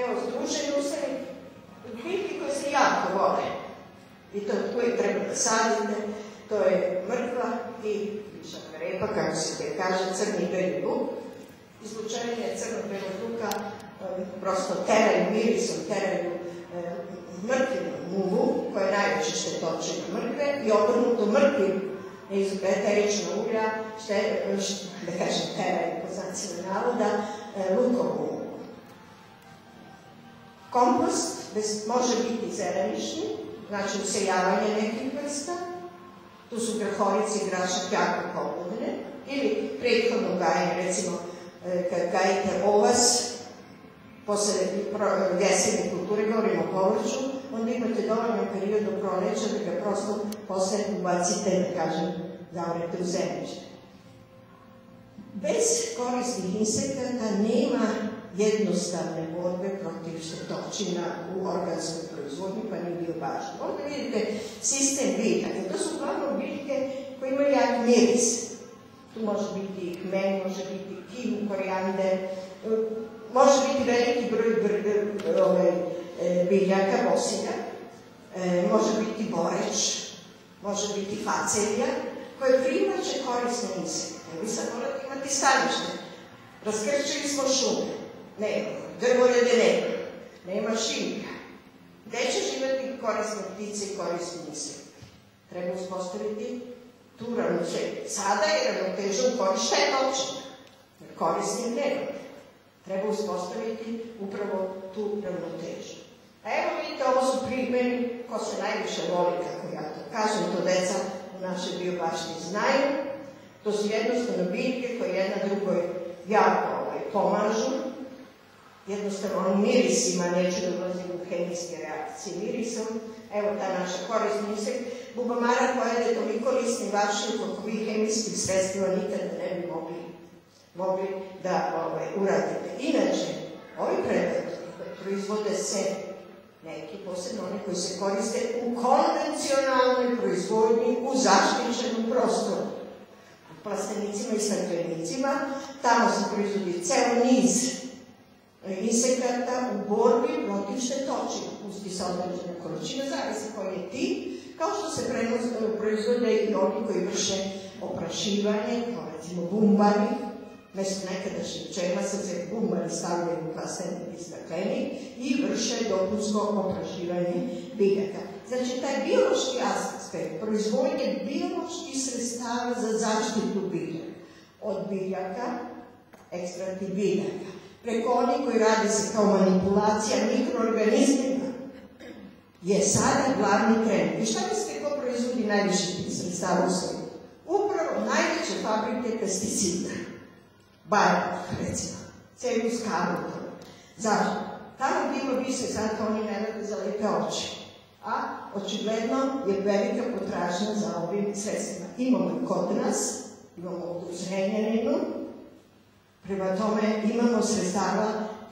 Evo, združenju se biljke koje se jako vole. I to koje treba da sadite, to je mrkva i višaka repa, kako se te kaže, crni beli luk. Izlučenje crnog belog luka prosto teraju mirisom, teraju mrkvinu muvu, koja je najveća štetočina mrkve, i obrnuto mrkvi iz eteričnog ulja, da kažem teraju po znacima navoda, lukovu muvu. Kompost može biti zelenišni, znači usejavanje nekih vrsta. Tu su grahorice i grašak jako pogodne. Ili prethodno gajenje, recimo kad gajite ovas, posle jesene kulture, govorimo o povrću, onda imate dovoljno periodu proleća da ga prosto posle ubacite, da kažem, zavrete u zemljište. Bez korisnih insekata nema jednostavne borbe protiv štetočina u organskoj proizvodnji, pa nije bio važno. Ovdje vidite sistem biljaka. To su uglavnom biljke koje imaju jak miris. Tu može biti kmen, može biti kivu, korijander, može biti veliki broj biljaka, bosilja, može biti boreć, može biti facelija, koje privlače korisne insekte. Vi sad morate imati stanište. Raskrčili smo šume. Nema. Drvorede nema šimka. Gde će živjeti korisne ptice i korisni insekti? Treba uspostaviti tu ravnotežu. Sada je ravnoteža u korist štetočina, jer korisnih nema. Treba uspostaviti upravo tu ravnotežu. A evo vidite, ovo su primjeri ko se najviše voli, kako ja to kažem, to deca u našoj biobaštini znaju. To su jednostavno biljke koje jedna drugoj jako pomažu. Jednostavno on mirisima, neću da ulazim u hemijske reakcije mirisom. Evo ta naša korisni insekt, bubamara koja je toliko listni vaši, koliko vi hemijskih sredstva nikada ne bi mogli da uradite. Inače, ovi predatori proizvode se neki, posebno oni koji se koriste u konvencionalnoj proizvodnji u zaštićenom prostoru. U plastenicima i staklenicima, tamo se proizvodi ceo niz insekata u borbi protiv štetočina. Pusti se određena količina, zavisi koji je tip, kao što se proizvode i oni koji vrše oprašivanje, kao recimo bumbari, mesto nekadašnjih čema sad se bumbari stavljaju u plastenik i staklenik i vrše dopunsko oprašivanje biljaka. Znači, taj biološki aspekt proizvodnje bioloških sredstava za zaštitu biljaka, od biljaka, ekstrakti biljaka, preko onih koji radi se kao manipulacija mikroorganizmima, je sada glavni trend. I šta mislite ko proizvodi najviše sredstava u svijetu? Upravo najveće fabrike pesticida. Bayer, recimo, Celius Caroton. Zašto? Tamo bilo bi se sad oni ne rade za lepe oči. A očigledno je velika potražnja za ovim sredstvima. Imamo i kod nas, imamo ovdje u Zrenjaninu, prema tome imamo sredstava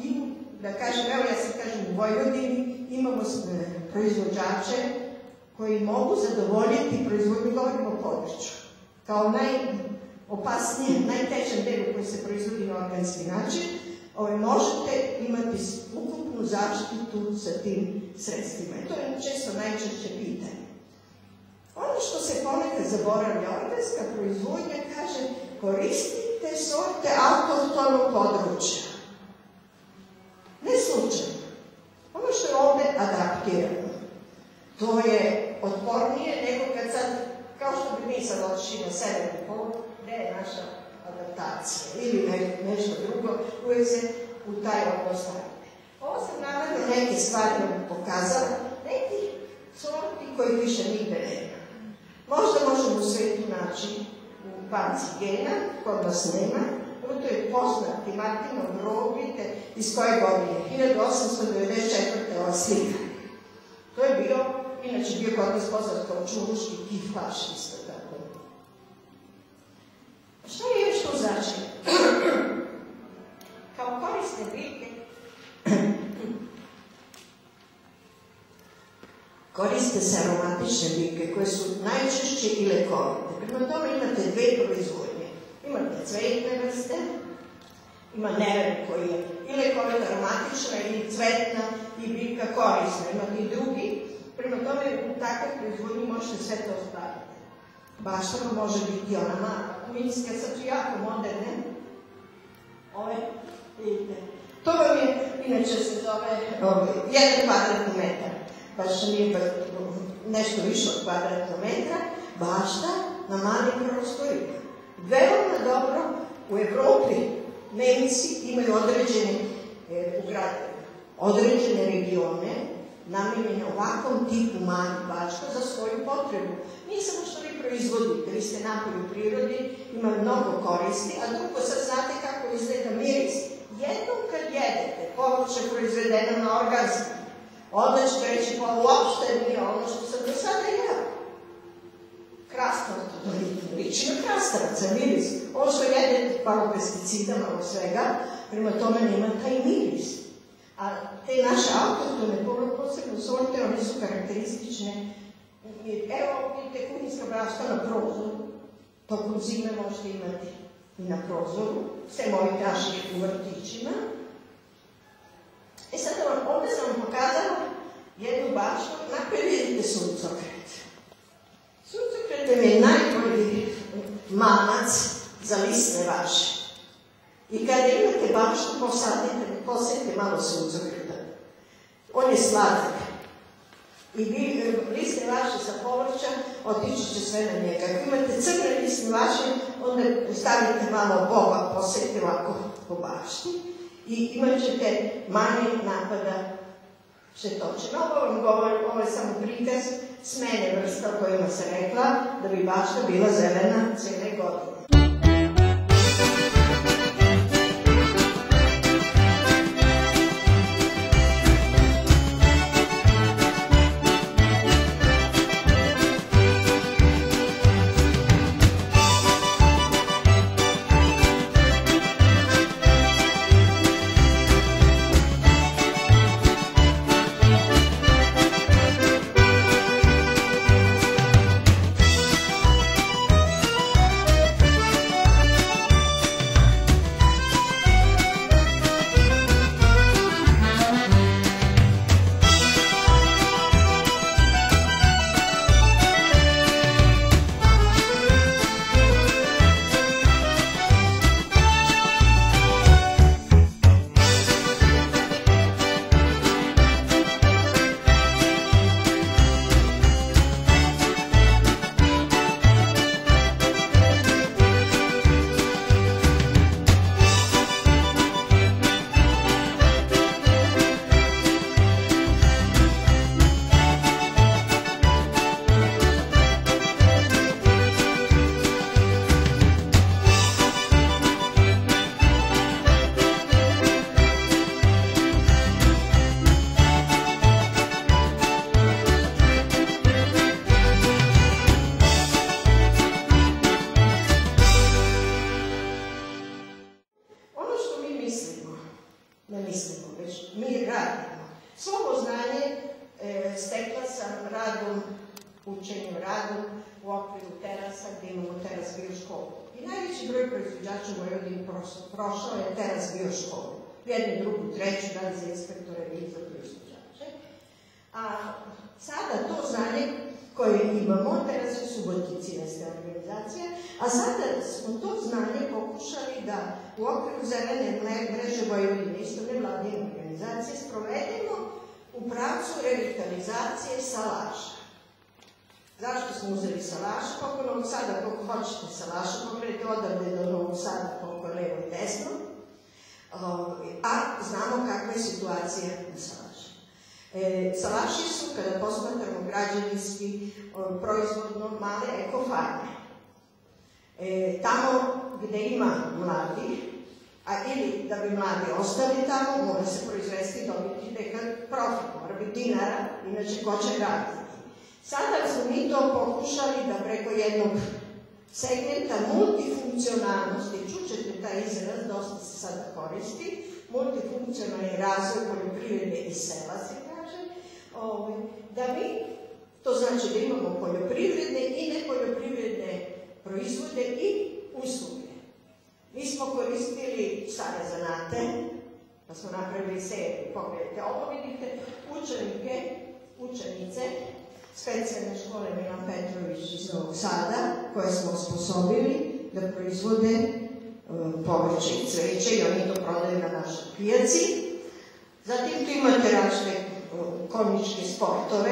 i, da kažem, evo ja se kažem u Vojvodini, imamo proizvođače koji mogu zadovoljiti proizvodnju, govorimo o povrću. Kao najopasnije, najtežem delu koji se proizvodi na organski način, možete imati ukupnu zaštitu sa tim sredstvima. I to je često najčešće pitanje. Ono što se ponekad zaboravlja, organska proizvodnja kaže koristite sorte autohtonog područja. Ne slučajno. Ono što je ovdje adaptirano, to je otpornije nego kad sad, kao što bi mi sad odšli na severni pol, gde je naša adaptacija ili nešto drugo, uvijek se u taj odnos stavite. Ovo sam naravno neke stvari vam pokazala, neki sorti koji više nigde nema. Možda možemo u svetu naći u banci gena, kod nas nema, ovo to je poznati Martinov rog, vidite iz koje godine, 1894. ova slika. To je bio, inače bio kod nas poznat kao čuruški kifaš isto tako. Šta je još to znači? Kao korisne biljke koriste se aromatične biljke koje su najčešće i lekovite. Prema tome imate dve proizvodnje. Imate cvetne vrste, ima neven koji je i lekovit aromatičan, aromatična i cvetna i biljka korisna, ima i drugi. Prema tome, u takvoj proizvodnji možete sve to ostvariti. Baštava može biti ona mala, kuminska, sad su jako moderne. Ove, vidite. To vam je, inače se zove 1 kvadratni metar. Baš nije nešto više od kvadratnog metra. Bašta na malim prostorima. Veoma dobro u Evropi Nemci imaju određene regione namenjene ovakvom tipu malih bašta za svoju potrebu. Nije samo što vi proizvodite, vi ste napolju u prirodi, ima mnogo koristi, a drugo sad znate kako izgleda miris. Jednom kad jedete povrće proizvedeno na organski, onda ćete reći pa uopšte nije ono što sam do sada jeo. Krastavac, to liči na krastavaca, miris. Ovo što jedete, malo pesticida, malo svega, prema tome nema taj miris. A te naše autohtone, posebno sorte, one su karakteristične. Evo, vidite, kuhinjska bašta na prozoru. Tokom zime možete imati i na prozoru, sve ovih naših u vrtićima. E sad ovdje sam vam pokazala jednu baštu, naprijed vidite suncokret. Suncokret je najbolji mamac za lisne vaše. I kada imate baštu, posadite malo suncokreta. On je sladak. I lisne vaše sa povrća otići će sve na njega. Ako imate crne lisne vaše, onda stavite malo boba, posete ovako po bašti i imat ćete manje napada štetočina. Ovo vam govorim, ovo je samo prikaz smene vrsta o kojima sam rekla da bi bašta bila zelena cijele godine. Ne mislimo, već mi radimo. Svo ovo znanje stekla sam radom, učenjem radom u okviru terasa, gdje imamo teras bioškolu. I najveći broj proizvođača u Vojvodini prošao je teras bioškolu. Jednu, drugu, treću, radi za inspektore i za proizvođače. A sada to znanje koje imamo, teras u Subotici jeste organizacija, a sada smo to znanje pokušali da u okviru zelene mreže Vojvodine, isto nevladine organizacije, sprovedemo u pravcu revitalizacije salaša. Zašto smo uzeli salaša? Koliko Novog Sada, koliko hoćete salaša, pogledajte odavde do Novog Sada, koliko levo i desno, a znamo kakva je situacija u salašu. Salaši su, kada posmatramo građevinski, proizvodno male ekofarme. Tamo gde ima mladih, ili da bi mladi ostali tamo, mora se proizvesti i dobiti neka profit, mora biti dinara, inače ko će raditi. Sada smo mi to pokušali da preko jednog segmenta multifunkcionalnosti, čućete taj izraz, dosta se sada koristi, multifunkcionalni razvoj poljoprivrede i sela se kaže, da mi, to znači da imamo poljoprivredne i nepoljoprivredne proizvode i usluge. Mi smo koristili stare zanate, Pa smo napravili seriju, pogledajte. Ovo vidite učenice specijalne škole Milan Petrović iz Novog Sada, koje smo osposobili da proizvode povrće i cveće i oni to prodaju na našoj pijaci. Zatim tu imate različite konjičke sportove,